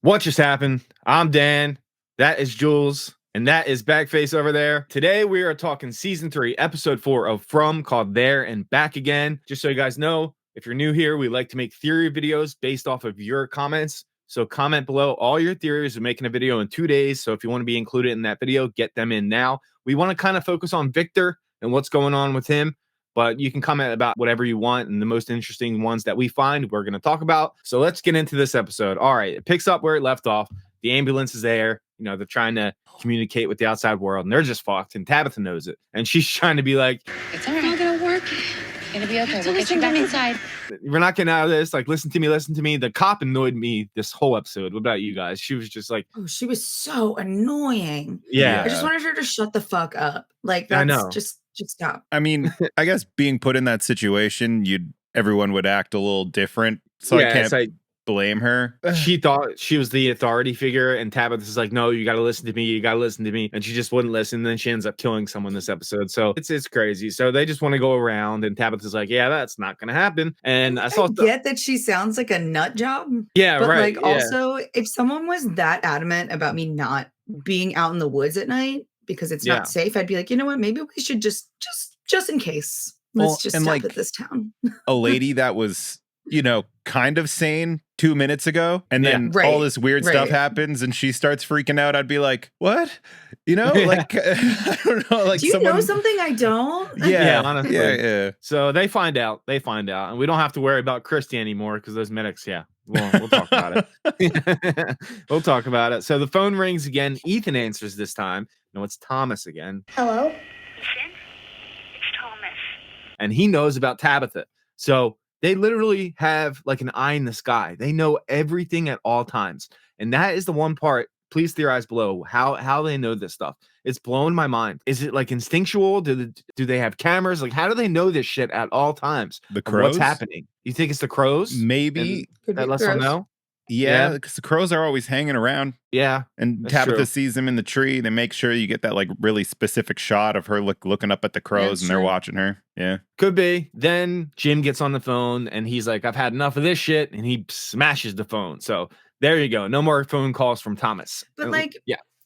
What just happened? I'm Dan. That is Jules. And that is Bag Face over there. Today we are talking season 3, episode 4 of From, called There and Back Again. Just so you guys know, if you're new here, we like to make theory videos based off of your comments. So comment below all your theories. We're making a video in 2 days. So if you want to be included in that video, get them in now. We want to kind of focus on Victor and what's going on with him. But you can comment about whatever you want, and the most interesting ones that we find, we're going to talk about. So let's get into this episode. All right, it picks up where it left off. The ambulance is there. You know, they're trying to communicate with the outside world, and they're just fucked, and Tabitha knows it. And she's trying to be like, it's all right. It's all going to work. It's going to be okay. We'll get you back inside. We're not getting out of this. Like, listen to me, listen to me. The cop annoyed me this whole episode. What about you guys? She was just like... Oh, she was so annoying. Yeah. I just wanted her to shut the fuck up. Like, that's I know. Just stop. I mean, I guess being put in that situation, everyone would act a little different. So Yeah, I can't blame her. She thought she was the authority figure, and Tabitha's like, no, you got to listen to me. You got to listen to me. And she just wouldn't listen. And then she ends up killing someone this episode. So it's crazy. So they just want to go around, and Tabitha's like, yeah, that's not going to happen. And I get that she sounds like a nut job. Yeah, but right. Like, also, if someone was that adamant about me not being out in the woods at night because it's not safe, I'd be like, you know what? Maybe we should just in case. Let's just stop at this town. A lady that was, kind of sane 2 minutes ago, and then all this weird stuff happens and she starts freaking out, I'd be like, what? Like, I don't know. Like, do you know something I don't? Yeah, honestly. Yeah. So they find out, and we don't have to worry about Christy anymore because those medics, we'll talk about it. We'll talk about it. So the phone rings again. Ethan answers this time. No, it's Thomas again. Hello? And he knows about Tabitha. So they literally have like an eye in the sky. They know everything at all times. And that is the one part. Please theorize below how they know this stuff. It's blowing my mind. Is it like instinctual? Do they have cameras? Like, how do they know this shit at all times? The crows? What's happening? You think it's the crows? Maybe. That lets them know? Yeah, because the crows are always hanging around. Yeah. And Tabitha sees them in the tree. They make sure you get that like really specific shot of her looking up at the crows, and they're watching her. Yeah. Could be. Then Jim gets on the phone and he's like, I've had enough of this shit. And he smashes the phone. So there you go. No more phone calls from Thomas. But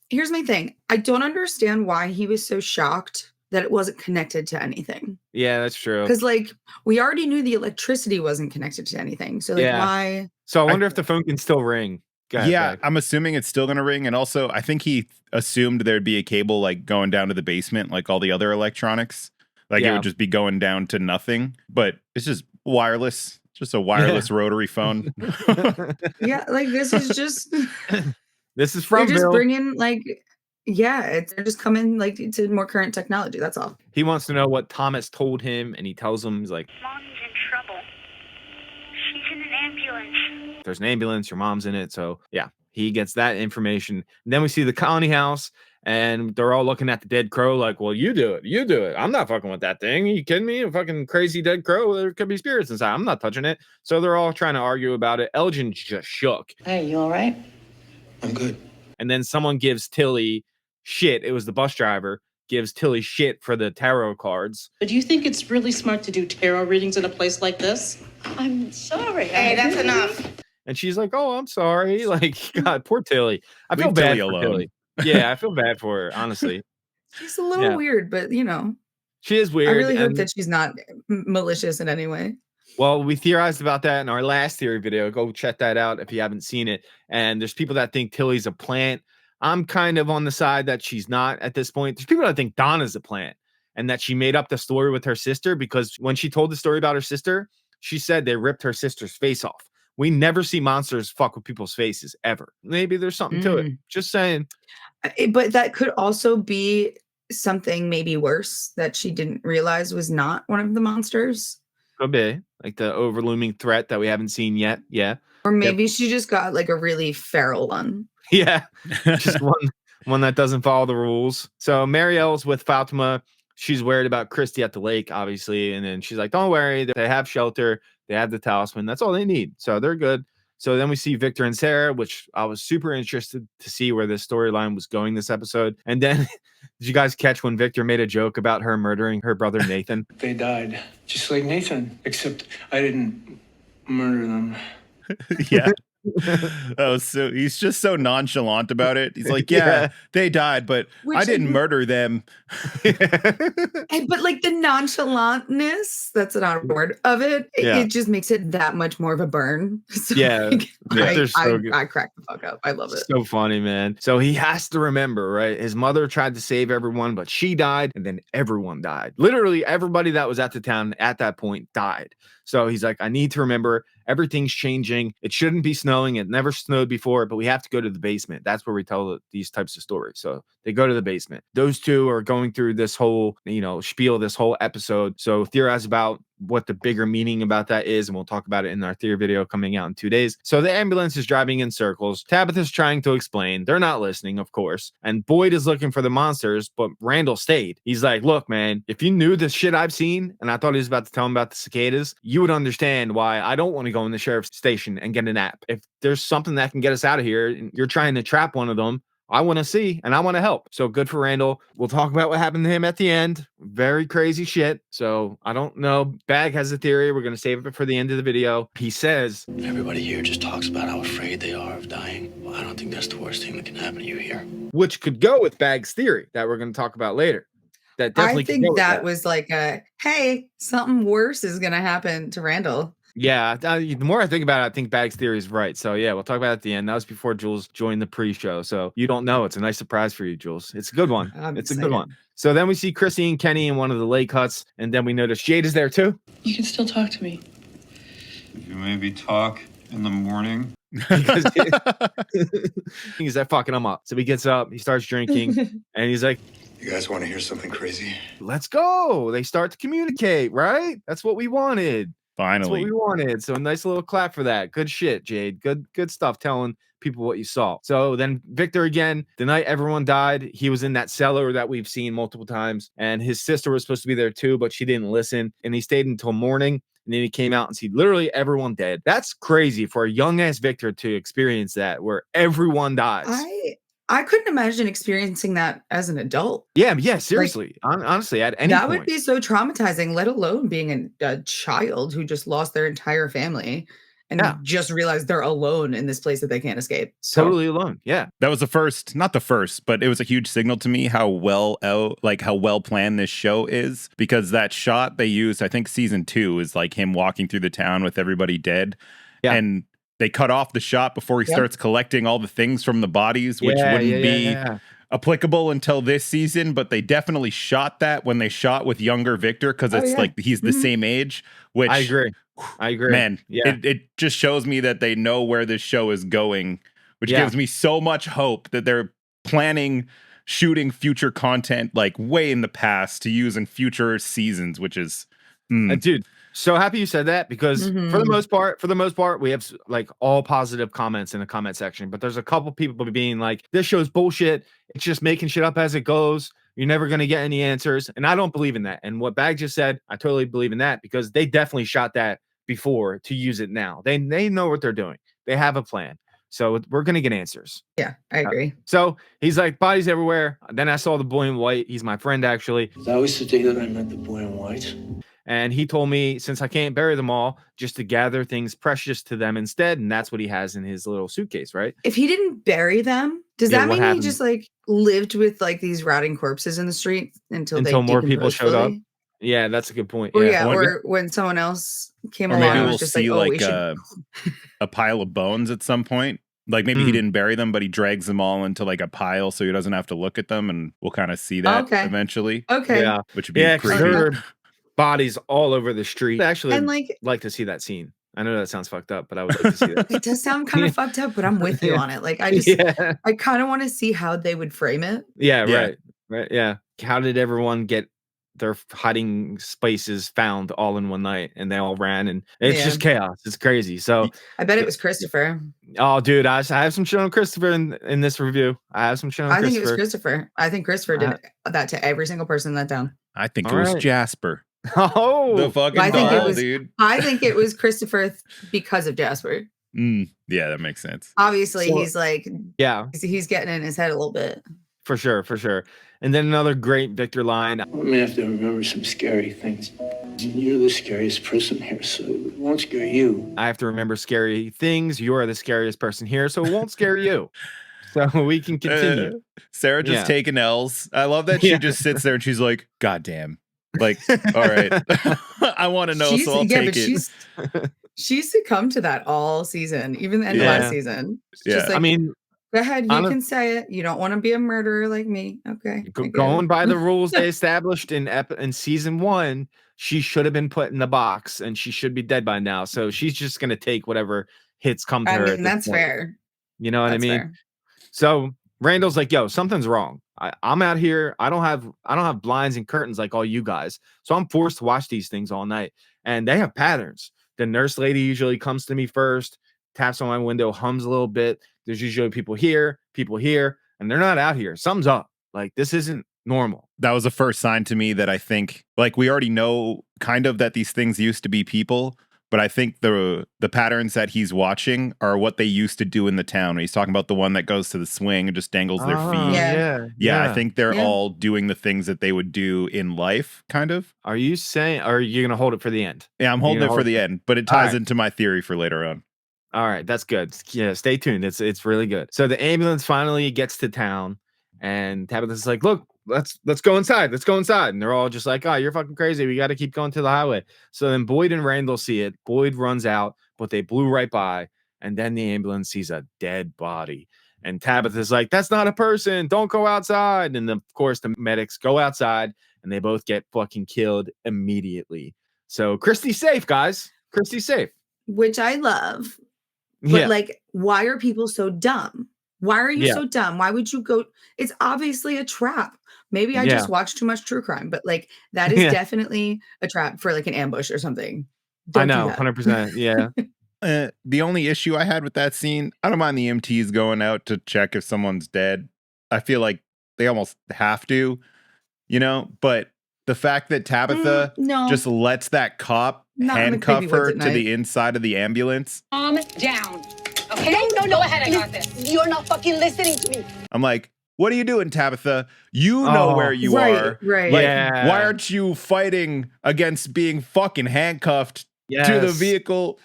here's my thing. I don't understand why he was so shocked that it wasn't connected to anything. Yeah, that's true. Because we already knew the electricity wasn't connected to anything. So why? So I wonder if the phone can still ring. Ahead, I'm assuming it's still going to ring. And also, I think he assumed there'd be a cable like going down to the basement, like all the other electronics. Like it would just be going down to nothing. But it's just wireless. Just a wireless rotary phone. Yeah, like this is just... This is from They're just bringing they're just coming to more current technology. That's all. He wants to know what Thomas told him, and he tells him, he's like, Mom's in trouble. She's in an ambulance. There's an ambulance, your mom's in it. So yeah, he gets that information. And then we see the colony house, and they're all looking at the dead crow like, well, you do it. I'm not fucking with that thing. Are you kidding me? A fucking crazy dead crow. There could be spirits inside. I'm not touching it. So they're all trying to argue about it. Elgin just shook. Hey, you all right? I'm good. And then someone gives Tilly shit. It was the bus driver. Gives Tilly shit for the tarot cards. But do you think it's really smart to do tarot readings in a place like this? I'm sorry. Hey, that's enough. And she's like, oh, I'm sorry. Like, God, poor Tilly. I feel bad for Tilly. Yeah, I feel bad for her, honestly. She's a little weird, but she is weird. I really hope that she's not malicious in any way. Well, we theorized about that in our last theory video. Go check that out if you haven't seen it. And there's people that think Tilly's a plant. I'm kind of on the side that she's not at this point. There's people that think Donna's a plant and that she made up the story with her sister, because when she told the story about her sister, she said they ripped her sister's face off. We never see monsters fuck with people's faces ever. Maybe there's something to it. Just saying. But that could also be something maybe worse that she didn't realize was not one of the monsters. Could be like the overlooming threat that we haven't seen yet. Yeah. Or maybe she just got like a really feral one. Yeah. Just one that doesn't follow the rules. So Marielle's with Fatima. She's worried about Christy at the lake, obviously. And then she's like, don't worry. They have shelter. They have the talisman. That's all they need. So they're good. So then we see Victor and Sarah, which I was super interested to see where this storyline was going this episode. And then did you guys catch when Victor made a joke about her murdering her brother Nathan? They died just like Nathan, except I didn't murder them. Yeah. Oh, so he's just so nonchalant about it. He's like, yeah, they died, but I didn't murder them. But like the nonchalantness, that's not a word of it. It just makes it that much more of a burn. So like, I crack the fuck up. I love it. So funny, man. So he has to remember, right? His mother tried to save everyone, but she died, and then everyone died. Literally everybody that was at the town at that point died. So he's like, I need to remember everything's changing. It shouldn't be snowing. It never snowed before, but we have to go to the basement. That's where we tell these types of stories. So they go to the basement. Those two are going through this whole, spiel, this whole episode. So theorize about what the bigger meaning about that is, and we'll talk about it in our theory video coming out in 2 days. So the ambulance is driving in circles. Tabitha's trying to explain. They're not listening, of course. And Boyd is looking for the monsters, but Randall stayed. He's like, look, man, if you knew the shit I've seen, and I thought he was about to tell him about the cicadas, you would understand why I don't want to go in the sheriff's station and get a nap. If there's something that can get us out of here, and you're trying to trap one of them, I want to see and I want to help. So good for Randall. We'll talk about what happened to him at the end. Very crazy shit. So I don't know. Bag has a theory. We're going to save it for the end of the video. He says, everybody here just talks about how afraid they are of dying. Well, I don't think that's the worst thing that can happen to you here. Which could go with Bag's theory that we're going to talk about later. That definitely I think that was like hey, something worse is going to happen to Randall. Yeah, the more I think about it, I think Bag's theory is right. So yeah, we'll talk about it at the end. That was before Jules joined the pre-show. So you don't know. It's a nice surprise for you, Jules. It's a good one. It's a good one. So then we see Chrissy and Kenny in one of the lake huts. And then we notice Jade is there too. You can still talk to me. You maybe talk in the morning. Because he's like fucking him up. So he gets up, he starts drinking, and he's like, you guys want to hear something crazy? Let's go. They start to communicate, right? That's what we wanted. Finally. That's what we wanted. So a nice little clap for that. Good shit, Jade. Good stuff telling people what you saw. So then Victor again, the night everyone died, he was in that cellar that we've seen multiple times. And his sister was supposed to be there too, but she didn't listen. And he stayed until morning. And then he came out and see literally everyone dead. That's crazy for a young ass Victor to experience that where everyone dies. I couldn't imagine experiencing that as an adult. Yeah, seriously. Like, honestly, at any point. That would be so traumatizing, let alone being a child who just lost their entire family and just realized they're alone in this place that they can't escape. Totally alone. Yeah. That was not the first, but it was a huge signal to me how well planned this show is, because that shot they used, I think season 2 is like him walking through the town with everybody dead. Yeah. And they cut off the shot before he starts collecting all the things from the bodies, which wouldn't be applicable until this season. But they definitely shot that when they shot with younger Victor, because it's like he's the same age. Which I agree. Man, it just shows me that they know where this show is going, which gives me so much hope that they're planning shooting future content like way in the past to use in future seasons, which is dude. So happy you said that, because for the most part, we have like all positive comments in the comment section. But there's a couple people being like, this show's bullshit. It's just making shit up as it goes. You're never going to get any answers. And I don't believe in that. And what Bag just said, I totally believe in that, because they definitely shot that before to use it now. They know what they're doing. They have a plan. So we're going to get answers. Yeah, I agree. So he's like, bodies everywhere. Then I saw the boy in white. He's my friend, actually. That was the day that I met the boy in white. And he told me, since I can't bury them all, just to gather things precious to them instead. And that's what he has in his little suitcase, right? If he didn't bury them, does that mean he just like lived with like these rotting corpses in the street until more people showed up? Yeah, that's a good point. Or when someone else came along, maybe it we'll was just see like a pile of bones at some point. Like maybe he didn't bury them, but he drags them all into like a pile so he doesn't have to look at them, and we'll kind of see that eventually. Okay. Yeah. Which would be creepy. Bodies all over the street. I actually like to see that scene. I know that sounds fucked up, but I would like to see that. It does sound kind of fucked up, but I'm with you on it. Like I kind of want to see how they would frame it. Yeah. Right. Yeah. How did everyone get their hiding spaces found all in one night, and they all ran, and it's just chaos. It's crazy. So I bet it was Christopher. Oh, dude, I have some shit on Christopher in this review. I have some shit on Christopher. I think it was Christopher. I think Christopher did that to every single person in that town. I think it was Jasper. Oh, the fucking doll, dude. I think it was Christopher because of Jasper. Yeah, that makes sense. Obviously, he's like, yeah, he's getting in his head a little bit. For sure. And then another great Victor line. I'm gonna have to remember some scary things. You're the scariest person here, so it won't scare you. I have to remember scary things. You're the scariest person here, so it won't scare you. So we can continue. Sarah just taking L's. I love that she just sits there and she's like, God damn. Like, all right. I want to know, so I'll take it. She's succumbed to that all season, even the end of last season. Just like, I mean, go ahead, you can say it. You don't want to be a murderer like me. Okay. Going by the rules they established in season 1, she should have been put in the box and she should be dead by now. So she's just going to take whatever hits come to her. I mean, that's fair. You know what I mean? Fair. So Randall's like, yo, something's wrong. I'm out here. I don't have blinds and curtains like all you guys. So I'm forced to watch these things all night. And they have patterns. The nurse lady usually comes to me first, taps on my window, hums a little bit. There's usually people here, and they're not out here. Something's up. Like, this isn't normal. That was the first sign to me that I think, like, we already know kind of that these things used to be people, but I think the patterns that he's watching are what they used to do in the town. He's talking about the one that goes to the swing and just dangles their feet. Yeah, I think they're all doing the things that they would do in life, kind of. Are you saying, or are you going to hold it for the end? Yeah, I'm holding it for the end, but it ties into my theory for later on. All right, that's good. Yeah, stay tuned. It's really good. So the ambulance finally gets to town, and Tabitha's like, look, let's go inside. Let's go inside. And they're all just like, oh, you're fucking crazy. We got to keep going to the highway. So then Boyd and Randall see it. Boyd runs out, but they blew right by. And then the ambulance sees a dead body. And Tabitha's like, that's not a person. Don't go outside. And then, of course, the medics go outside, and they both get fucking killed immediately. So Christy's safe, guys. Christy's safe. Which I love. But like, why are people so dumb? Why are you so dumb? Why would you go? It's obviously a trap. Maybe I just watched too much true crime, but like, that is definitely a trap for like an ambush or something. I know, 100%. Yeah. The only issue I had with that scene, I don't mind the EMTs going out to check if someone's dead. I feel like they almost have to, you know, but the fact that Tabitha just lets that cop handcuff her to the inside of the ambulance. Calm down. Okay? No. Go ahead. I got this. You're not fucking listening to me. I'm like, what are you doing, Tabitha? You know where you are. Right. Like, why aren't you fighting against being fucking handcuffed to the vehicle?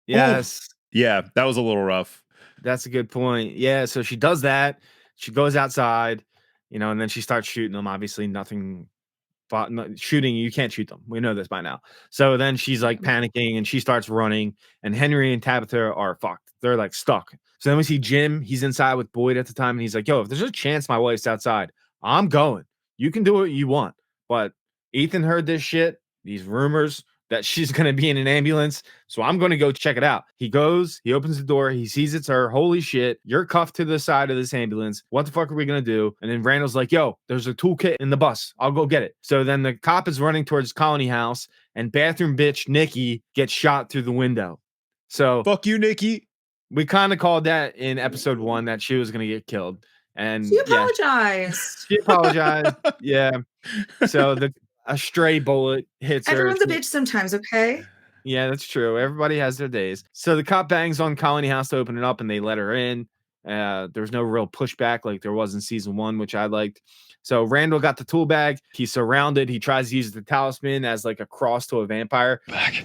Yes. Oof. Yeah, that was a little rough. That's a good point. Yeah, so she does that. She goes outside, you know, and then she starts shooting them. Obviously, nothing. Shooting, you can't shoot them. We know this by now. So then she's like panicking and she starts running, and Henry and Tabitha are fucked. They're like stuck. So then we see Jim. He's inside with Boyd at the time, and he's like, yo, if there's a chance my wife's outside, I'm going. You can do what you want. But Ethan heard this shit, these rumors that she's going to be in an ambulance. So I'm going to go check it out. He goes, he opens the door. He sees it's her. Holy shit. You're cuffed to the side of this ambulance. What the fuck are we going to do? And then Randall's like, yo, there's a toolkit in the bus. I'll go get it. So then the cop is running towards Colony House, and bathroom bitch Nikki gets shot through the window. So fuck you, Nikki. We kind of called that in episode 1 that she was going to get killed. And she apologized. She apologized. Yeah. So a stray bullet hits her. Everyone's a bitch sometimes, okay? Yeah, that's true. Everybody has their days. So the cop bangs on Colony House to open it up, and they let her in. There's no real pushback like there was in season 1, which I liked. So Randall got the tool bag. He's surrounded. He tries to use the talisman as like a cross to a vampire. Back.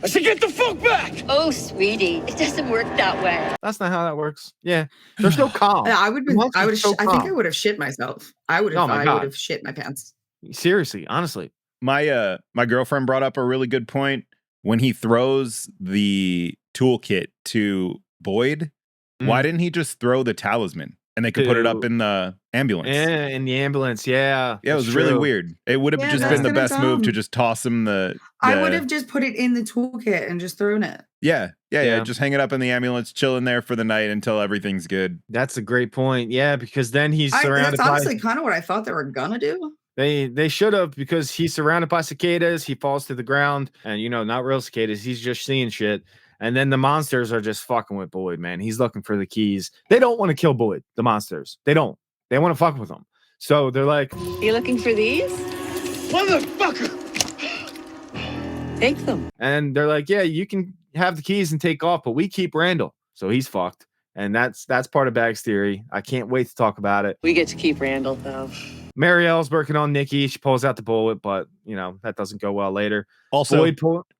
I said, get the fuck back! Oh, sweetie, it doesn't work that way. That's not how that works. Yeah, there's no calm. I think I would have shit myself. I would have shit my pants. Seriously, honestly. My girlfriend brought up a really good point. When he throws the toolkit to Boyd, why didn't he just throw the talisman and they could put it up in the ambulance? Yeah, in the ambulance. Yeah. Yeah, it was really weird. It would have just been the best move to just toss him the I would have just put it in the toolkit and just thrown it. Yeah. Just hang it up in the ambulance, chilling there for the night until everything's good. That's a great point. Yeah, because then he's surrounded That's honestly kind of what I thought they were gonna do. They should have, because he's surrounded by cicadas. He falls to the ground, and not real cicadas. He's just seeing shit. And then the monsters are just fucking with Boyd, man. He's looking for the keys. They don't want to kill Boyd, the monsters. They don't. They want to fuck with him. So they're like, you looking for these? Motherfucker! Take them. And they're like, yeah, you can have the keys and take off, but we keep Randall. So he's fucked. And that's part of Bag's theory. I can't wait to talk about it. We get to keep Randall, though. Marielle's working on Nikki. She pulls out the bullet, but that doesn't go well later. Also,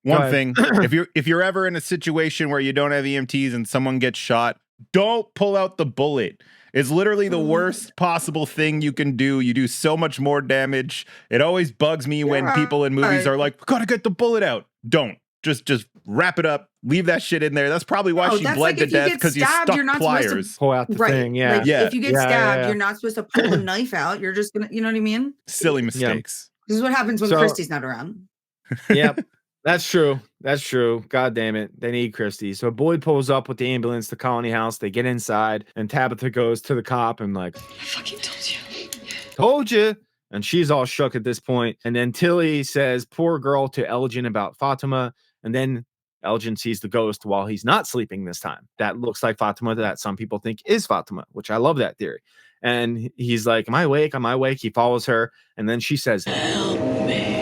one thing, if you're ever in a situation where you don't have EMTs and someone gets shot, don't pull out the bullet. It's literally the worst possible thing you can do. You do so much more damage. It always bugs me when people in movies are like, gotta get the bullet out. Don't. Just wrap it up. Leave that shit in there. That's probably why she bled to death, because you stuck pliers. Pull out the thing. Yeah. If you get stabbed, you're not supposed to pull the knife out. You're just gonna, you know what I mean? Silly mistakes. This is what happens when Christy's not around. Yep. That's true. That's true. God damn it. They need Christy. So Boyd pulls up with the ambulance to Colony House. They get inside, and Tabitha goes to the cop and like, I fucking told you. Told you. And she's all shook at this point. And then Tilly says, poor girl, to Elgin about Fatima. And then Elgin sees the ghost while he's not sleeping this time. That looks like Fatima, that some people think is Fatima, which I love that theory. And he's like, am I awake? Am I awake? He follows her. And then she says, help me.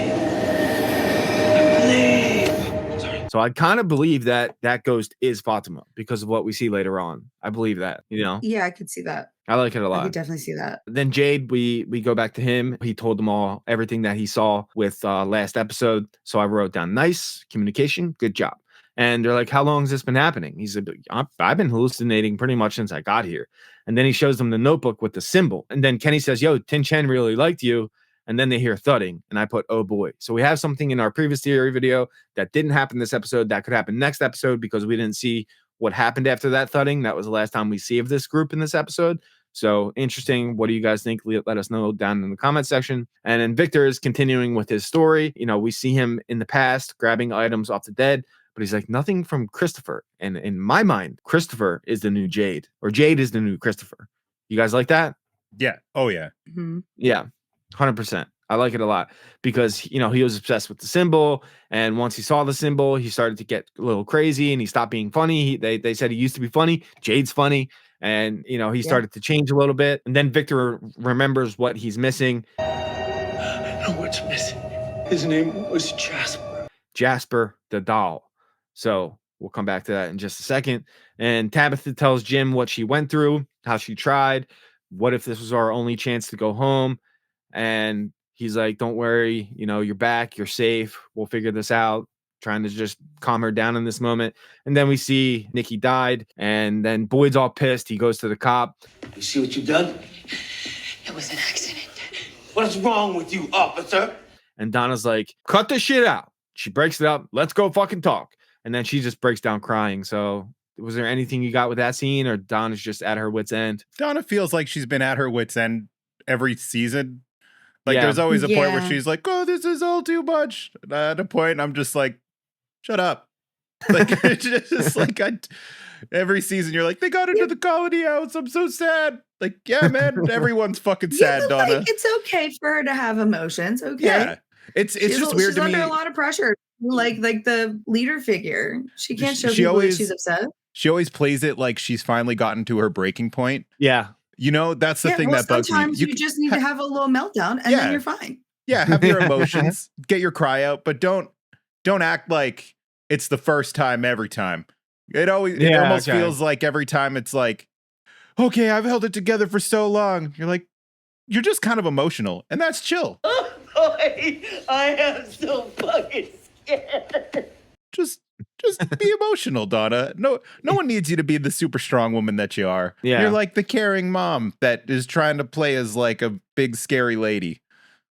So I kind of believe that ghost is Fatima because of what we see later on. I believe that, Yeah, I could see that. I like it a lot. I could definitely see that. Then Jade, we go back to him. He told them all everything that he saw with last episode. So I wrote down, nice communication, good job. And they're like, how long has this been happening? He said, I've been hallucinating pretty much since I got here. And then he shows them the notebook with the symbol. And then Kenny says, yo, Tin Chen really liked you. And then they hear thudding. And I put, oh boy. So we have something in our previous theory video that didn't happen this episode that could happen next episode, because we didn't see what happened after that thudding. That was the last time we see of this group in this episode. So interesting. What do you guys think? Let us know down in the comment section. And then Victor is continuing with his story. We see him in the past grabbing items off the dead, but he's like, nothing from Christopher. And in my mind, Christopher is the new Jade, or Jade is the new Christopher. You guys like that? Yeah. Oh, yeah. Mm-hmm. Yeah. 100%. I like it a lot because, he was obsessed with the symbol. And once he saw the symbol, he started to get a little crazy and he stopped being funny. They said he used to be funny. Jade's funny. And, he started to change a little bit. And then Victor remembers what he's missing. I know what's missing. His name was Jasper. Jasper the doll. So we'll come back to that in just a second. And Tabitha tells Jim what she went through, how she tried. What if this was our only chance to go home? And he's like, don't worry, you're back, you're safe. We'll figure this out. Trying to just calm her down in this moment. And then we see Nikki died. And then Boyd's all pissed. He goes to the cop. You see what you've done? It was an accident. What is wrong with you, officer? And Donna's like, cut the shit out. She breaks it up. Let's go fucking talk. And then she just breaks down crying. So was there anything you got with that scene, or Donna's just at her wit's end? Donna feels like she's been at her wit's end every season. There's always a point where she's like, oh, this is all too much. And at a point, I'm just like, shut up. It's just like, every season, you're like, they got into the Colony House. I'm so sad. Yeah, man, everyone's fucking sad, Donna. It's okay for her to have emotions. Okay. Yeah. It's just weird to me. She's under a lot of pressure. Like the leader figure. She can't show people that she's upset. She always plays it like she's finally gotten to her breaking point. Yeah. That's the thing that bugs me. Sometimes you just need to have a little meltdown and then you're fine. Yeah, have your emotions, get your cry out, but don't act like it's the first time every time. It almost feels like every time it's like, okay, I've held it together for so long. You're like, you're just kind of emotional, and that's chill. Oh boy, I am so fucking scared. Just be emotional, Donna. No one needs you to be the super strong woman that you are. Yeah. You're like the caring mom that is trying to play as like a big scary lady.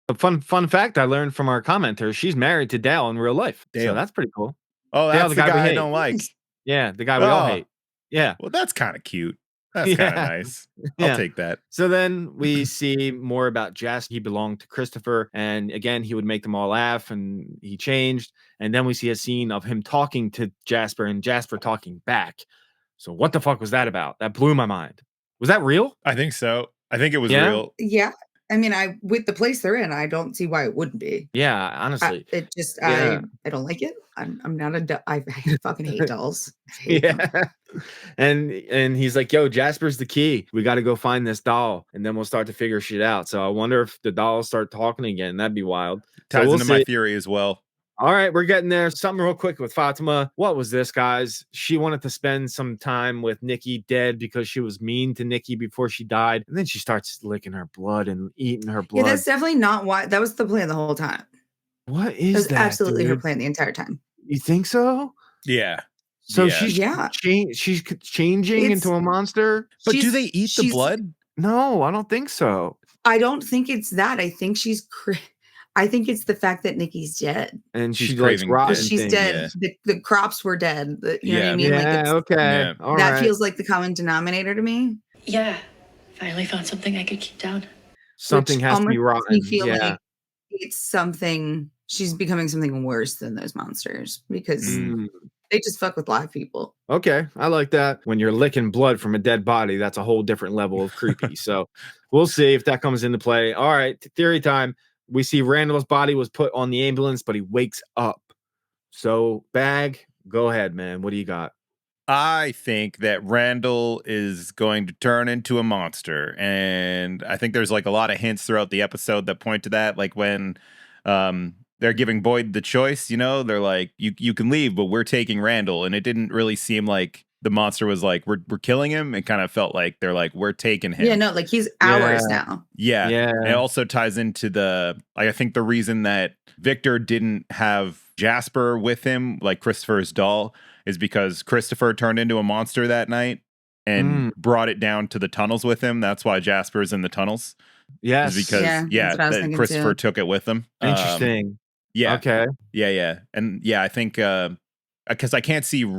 A fun fact I learned from our commenter, she's married to Dale in real life. Dale. So that's pretty cool. Oh, that's the guy I don't like. Yeah, the guy we all hate. Yeah. Well, that's kind of cute. That's kind of nice. I'll take that. So then we see more about Jasper. He belonged to Christopher. And again, he would make them all laugh, and he changed. And then we see a scene of him talking to Jasper and Jasper talking back. So what the fuck was that about? That blew my mind. Was that real? I think so. I think it was real. Yeah. I mean, with the place they're in, I don't see why it wouldn't be. Yeah, honestly. I don't like it. I'm not I fucking hate dolls. And he's like, yo, Jasper's the key. We got to go find this doll, and then we'll start to figure shit out. So I wonder if the dolls start talking again. That'd be wild. Ties into my theory as well. All right, we're getting there. Something real quick with Fatima. What was this, guys? She wanted to spend some time with Nikki dead because she was mean to Nikki before she died. And then she starts licking her blood and eating her blood. Yeah, that's definitely not why. That was the plan the whole time. What is that? Absolutely her plan the entire time. You think so? Yeah. So she's changing into a monster? But do they eat the blood? No, I don't think so. I don't think it's that. I think I think it's the fact that Nikki's dead. And she likes rotten things. She's dead. Yeah. The crops were dead. You know what I mean? Yeah, okay. Yeah. That feels like the common denominator to me. Yeah. Finally found something I could keep down. Something has to be rotten. Like it's something. She's becoming something worse than those monsters because they just fuck with live people. Okay, I like that. When you're licking blood from a dead body, that's a whole different level of creepy. So we'll see if that comes into play. All right, theory time. We see Randall's body was put on the ambulance, but he wakes up. So, Bag, go ahead, man. What do you got? I think that Randall is going to turn into a monster. And I think there's like a lot of hints throughout the episode that point to that. Like when they're giving Boyd the choice, you know, they're like, you can leave, but we're taking Randall. And it didn't really seem like the monster was like, we're killing him. It kind of felt like they're like, we're taking him. Yeah, no, like he's ours now. Yeah. And it also ties into I think the reason that Victor didn't have Jasper with him, like Christopher's doll, is because Christopher turned into a monster that night and brought it down to the tunnels with him. That's why Jasper's in the tunnels. Yes. Because, that Christopher took it with him. Interesting. Yeah. Okay. Yeah. And I think, because I can't see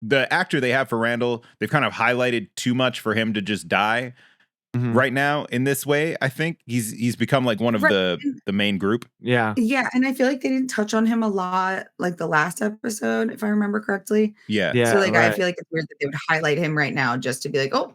the actor they have for Randall, they've kind of highlighted too much for him to just die right now in this way. I think he's become like one of the main group. Yeah. Yeah. And I feel like they didn't touch on him a lot, like the last episode, if I remember correctly. Yeah. So like, I feel like it's weird that they would highlight him right now just to be like, oh,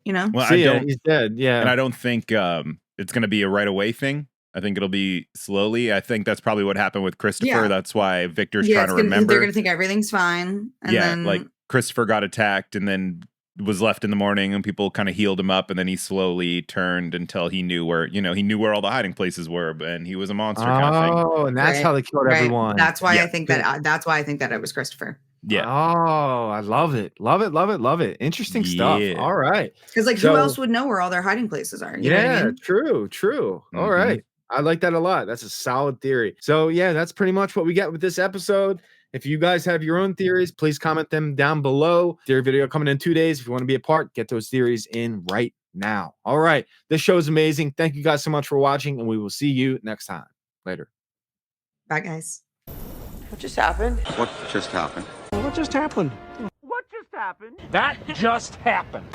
you know. Well, he's dead. Yeah. And I don't think it's going to be a right away thing. I think it'll be slowly. I think that's probably what happened with Christopher. Yeah. That's why Victor's trying to remember. They're going to think everything's fine. And then, like Christopher got attacked and then was left in the morning and people kind of healed him up. And then he slowly turned until he knew where, he knew where all the hiding places were. And he was a monster kind of thing. Oh, and that's how they killed everyone. That's why I think that it was Christopher. Yeah. Oh, I love it. Love it. Love it. Love it. Interesting stuff. All right. Because who else would know where all their hiding places are? You know what I mean? True. All right. I like that a lot. That's a solid theory. So yeah, that's pretty much what we get with this episode. If you guys have your own theories, please comment them down below. Theory video coming in 2 days. If you want to be a part, get those theories in right now. All right. This show is amazing. Thank you guys so much for watching, and we will see you next time. Later. Bye, guys. What just happened? What just happened? What just happened? What just happened? That just happened.